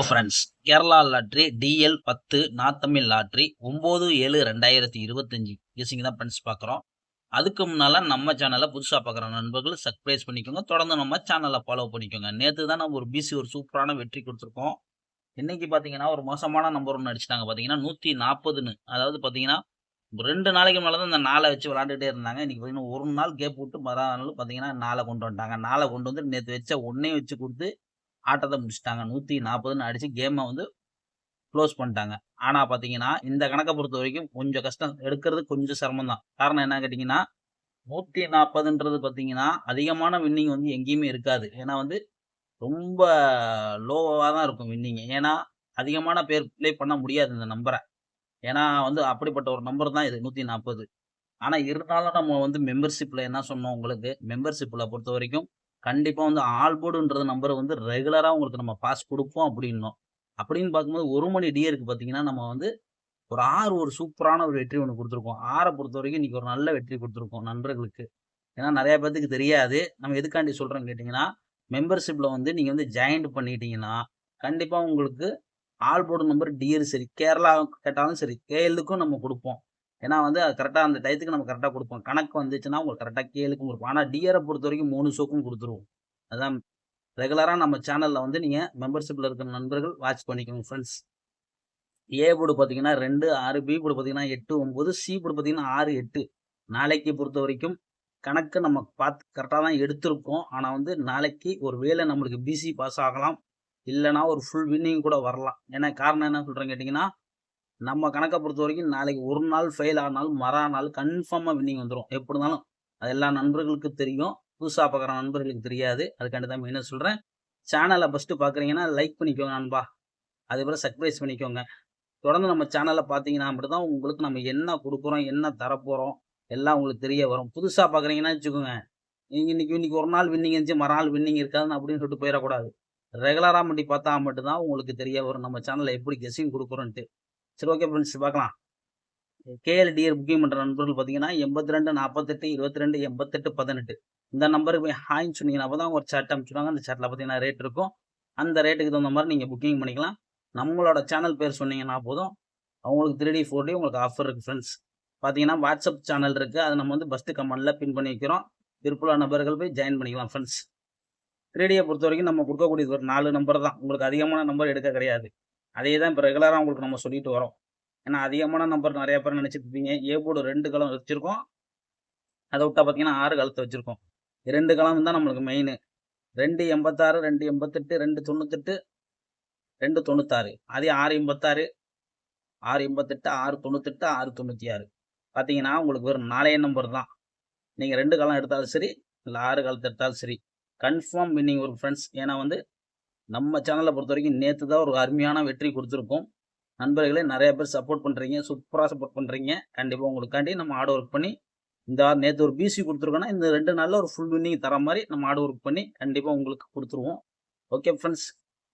Friends, Kerala lottery DL10 north lottery 9/7/2025 guessing தான் friends பார்க்குறோம். அதுக்கு முன்னால நம்ம சேனலை புதுசாக பார்க்குற நண்பர்கள் சப்ஸ்கிரைப் பண்ணிக்கோங்க. தொடர்ந்து நம்ம சேனலை ஃபாலோ பண்ணிக்கோங்க. நேற்று தான் நம்ம ஒரு சூப்பரான வெற்றி கொடுத்துருக்கோம். இன்னைக்கு பார்த்தீங்கன்னா ஒரு மோசமான நம்பர் ஒன்று அடிச்சிட்டாங்க. பார்த்தீங்கன்னா 140ன்னு, அதாவது பார்த்தீங்கன்னா 2 நாளைக்கு முன்னால தான் இந்த நாளை வச்சு விளாண்டுட்டே இருந்தாங்க. இன்னைக்கு பார்த்தீங்கன்னா ஒரு நாள் கேப் விட்டு மறுநாள் பார்த்தீங்கன்னா நாளை கொண்டு வந்துட்டாங்க. நாளை கொண்டு வந்து நேற்று வச்ச ஒன்னே வச்சு கொடுத்து ஆட்டத்தை முடிச்சுட்டாங்க. 140ன்னு அடிச்சு கேமை வந்து க்ளோஸ் பண்ணிட்டாங்க. ஆனா பார்த்தீங்கன்னா, இந்த கணக்க பொறுத்தவரைக்கும் கொஞ்சம் கஷ்டம். எடுக்கிறது கொஞ்சம் சிரமம் தான். காரணம் என்ன கேட்டீங்கன்னா, 140ன்றது பார்த்தீங்கன்னா, அதிகமான வின்னிங் வந்து எங்கேயுமே இருக்காது. ஏன்னா வந்து ரொம்ப லோவா தான் இருக்கும் வின்னிங். ஏன்னா, அதிகமான பேர் ப்ளே பண்ண முடியாது இந்த நம்பர. ஏன்னா வந்து அப்படிப்பட்ட ஒரு நம்பர் தான் இது 140. ஆனா இருந்தாலும் நம்ம வந்து மெம்பர்ஷிப்ல என்ன சொன்னோம் உங்களுக்கு, மெம்பர்ஷிப்ல பொறுத்தவரைக்கும் கண்டிப்பா வந்து ஆல் போர்டுன்ற நம்பர வந்து ரெகுலரா உங்களுக்கு நம்ம பாஸ் குடுப்போம் அப்படின்னோம். அப்படின்னு பார்க்கும்போது 1 மணி டியருக்கு பார்த்தீங்கன்னா, நம்ம வந்து ஒரு 6 ஒரு சூப்பரான ஒரு வெற்றி ஒண்ணு குடுத்துருக்கோம். 6 பொறுத்தவரைக்கும் இன்னைக்கு ஒரு நல்ல வெற்றி குடுத்துருக்கோம் நண்பர்களுக்கு. ஏன்னா நெறைய பேத்துக்கு தெரியாது. நம்ம எதுக்காண்டி சொல்றோம்ன்னு கேட்டீங்கன்னா, மெம்பர்ஷிப்ல வந்து நீங்க வந்து ஜாயின்ட் பண்ணிட்டீங்கன்னா, கண்டிப்பா உங்களுக்கு ஆல் போர்டு நம்பர் டியர் சரி, கேரளா கேட்டாலும் சரி, கேஎல்லுக்கும் நம்ம குடுப்போம். ஏன்னா வந்து அது கரெக்ட்டா அந்த டயத்துக்கு நம்ம கரெக்ட்டா குடுப்போம். கணக்கு வந்துச்சுன்னா உங்களுக்கு கரெக்ட்டா கேஎல்லுக்கும் குடுப்போம். ஆனா டிஆர பொறுத்தவரைக்கும் 3 ஷோக்கும் குடுத்துருவோம். அதான் ரெகுலரா நம்ம சேனல்ல வந்து நீங்க மெம்பர்ஷிப்ல இருக்கிற நண்பர்கள் வாட்ச் பண்ணிக்கோங்க ஃப்ரெண்ட்ஸ். ஏ போர்டு பார்த்தீங்கன்னா 2, 6, பி போர்டு பார்த்தீங்கன்னா 8, 9, சி போர்டு பார்த்தீங்கன்னா 6, 8. நாளைக்கு பொறுத்தவரைக்கும் கணக்கு நம்ம பார்த்து கரெக்ட்டா தான் எடுத்திருக்கோம். ஆனா வந்து நாளைக்கு ஒரு வேளை நம்மளுக்கு பிசி பாஸ் ஆகலாம். இல்லன்னா ஒரு ஃபுல் வின்னிங் கூட வரலாம். ஏன்னா காரணம் என்ன சொல்றேன்னு கேட்டீங்கன்னா, நம்ம கணக்க பொறுத்தவரைக்கும் நாளைக்கு ஒரு நாள் ஃபெயில் ஆனாலும் மறாநாள் கன்ஃபார்மா வின்னிங் வந்துரும். எப்படி இருந்தாலும். அது எல்லா நண்பர்களுக்கும் தெரியும். புதுசா பார்க்குற நண்பர்களுக்கு தெரியாது. அதுக்காண்டி தான் மெயினா சொல்றேன். சேனல ஃபர்ஸ்ட்டு பார்க்குறீங்கன்னா, லைக் பண்ணிக்கோங்க நண்பா. அதுக்கப்புறம் சப்ஸ்கிரைப் பண்ணிக்கோங்க. தொடர்ந்து நம்ம சேனல்ல பார்த்தீங்கன்னா மட்டும் தான் உங்களுக்கு நம்ம என்ன குடுக்குறோம், என்ன தரப்போறோம், எல்லாம் உங்களுக்கு தெரிய வரும். புதுசா பார்க்குறீங்கன்னா வச்சுக்கோங்க, நீங்க இன்னைக்கு இன்னைக்கு ஒரு நாள் வின்னிங் இருந்துச்சு, மறுநாள் வின்னிங் இருக்காதுன்னு அப்படின்னு சொல்லிட்டு போயிறக்கூடாது. ரெகுலரா மட்டும் பார்த்தா மட்டும் தான் உங்களுக்கு தெரிய வரும் நம்ம சேனல்ல எப்படி கெஸ்ஸிங் குடுக்குறோன்ட்டு. சரி, ஓகே ஃப்ரெண்ட்ஸ், பார்க்கலாம். கேஎல்டிஆர் புக்கிங் பண்ற நண்பர்கள் பார்த்தீங்கன்னா 82 48 22 88 18 இந்த நம்பருக்கு போய் ஹாய்ன்னு சொன்னீங்கன்னா அப்பதான் ஒரு சாட் அனுப்பிச்சுடுவாங்க. அந்த சாட்ல பார்த்தீங்கன்னா ரேட் இருக்கும். அந்த ரேட்டுக்கு தகுந்த மாதிரி நீங்க புக்கிங் பண்ணிக்கலாம். நம்மளோட சேனல் பேர் சொன்னீங்கன்னா போதும். அவங்களுக்கு 3D 4D உங்களுக்கு ஆஃபர் இருக்கு ஃப்ரெண்ட்ஸ். பார்த்தீங்கன்னா வாட்ஸ்அப் சேனல் இருக்கு. அதை நம்ம வந்து ஃபர்ஸ்ட் கமெண்ட்ல பின் பண்ணி வைக்கிறோம். விருப்பமுள்ள நபர்கள் போய் ஜாயின் பண்ணிக்கலாம் ஃப்ரெண்ட்ஸ். 3Dயை பொறுத்த வரைக்கும் நம்ம கொடுக்கக்கூடியது ஒரு 4 நம்பர் தான். உங்களுக்கு அதிகமான நம்பர் எடுக்க கிடையாது. அதே தான் இப்போ ரெகுலரா உங்களுக்கு நம்ம சொல்லிட்டு வரோம். ஏன்னா அதிகமான நம்பர் நெறைய பேர் நினைச்சிட்டு இருப்பீங்க. ஏ போர்டு 2 கலம் வச்சிருக்கோம். அத விட்டா பார்த்தீங்கன்னா 6 கலத்த வச்சிருக்கோம். 2 கலம் தான் நம்மளுக்கு மெயினு. 286, 288, 298, 296. அதே 686, 688, 698, 696. பார்த்தீங்கன்னா உங்களுக்கு வெறும் 4 நம்பர் தான். நீங்க 2 கலம் எடுத்தாலும் சரி, இல்ல 6 கலத்த எடுத்தாலும் சரி. கன்ஃபார்ம் வின்னிங் வரும் ஃப்ரெண்ட்ஸ். ஏன்னா வந்து நம்ம சேனல பொறுத்தவரைக்கும் நேத்து தான் ஒரு அருமையான வெற்றி குடுத்துருக்கோம். நண்பர்களே நெறைய பேர் சப்போர்ட் பண்றீங்க. சூப்பரா சப்போர்ட் பண்றீங்க. கண்டிப்பா உங்களுக்காண்டி நம்ம ஹார்ட் ஒர்க் பண்ணி, இந்த நேத்து ஒரு பிசி குடுத்துருக்கோம்னா, இந்த 2 நாள்ல ஒரு ஃபுல் வின்னிங் தர மாரி நம்ம ஹார்ட் ஒர்க் பண்ணி கண்டிப்பா உங்களுக்கு குடுத்துருவோம். Okay friends.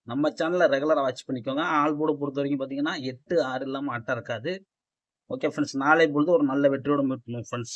நம்ம சேனல ரெகுலரா வாட்ச் பண்ணிக்கோங்க. ஆல் போர்ட பொறுத்தவரைக்கும் பார்த்தீங்கன்னா, 8, 6 இல்லாம ஆட்டம் இருக்காது. Okay friends. நாளை பொழுது ஒரு நல்ல வெற்றியோட மீட் பண்ணுவோம் ஃப்ரெண்ட்ஸ்.